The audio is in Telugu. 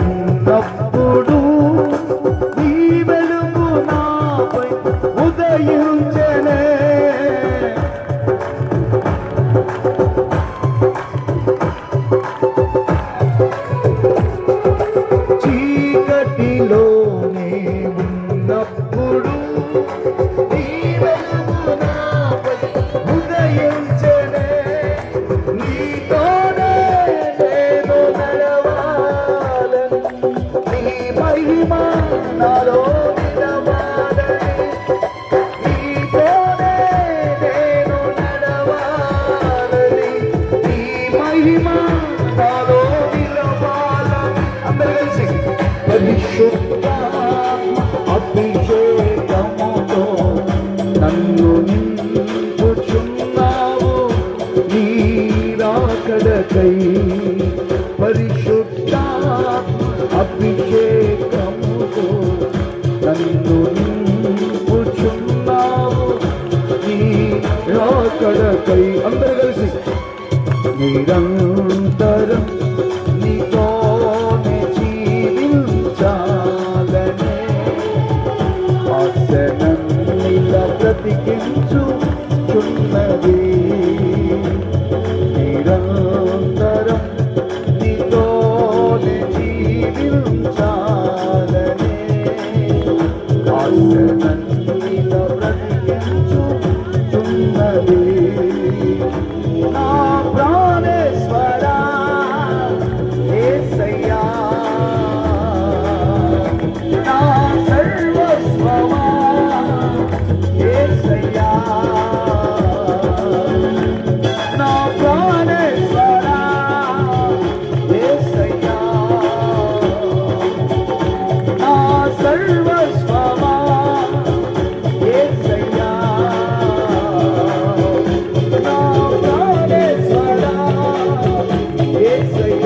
ఉన్నప్పుడు నీ వెలుగు నాపై ఉదయించెనే. చీకటిలోనే ఉన్నప్పుడు నీ వెలుగు నాపై ఉదయించెనే. నీతోనే నేను నడవాలని, నీ మహిమ నాలో నిలవాలని. నీతోనే నేను నడవాలని, నీ మహిమ నాలో నిలవాలని. అందరూ కలిసి పరిశుద్ధాత్మ అభిషేకముతో నన్ను నింపుచున్నావు నీ రాకడకై. పరిశుద్ధాత్మ అభిషేకముతో నన్ను నింపుచున్నావు నీ రాకడకై. అందరూ కలిసి నిరంతరం నీతోనే జీవించాలనే ఆశనన్నిలా బ్రతికించుచున్నది. నిరంతరం నీతోనే జీవించాలనే ఆశనన్నిలా బ్రతికించుచున్నది. నా ప్రాణేశ్వరా యేసయ్యా, నా సర్వస్వమా యేసయ్యా, నా ప్రాణేశ్వరా యేసయ్యా, నా సర్వస్వమా యేసయ్యా, నా ప్రాణేశ్వరా యేసయ్యా.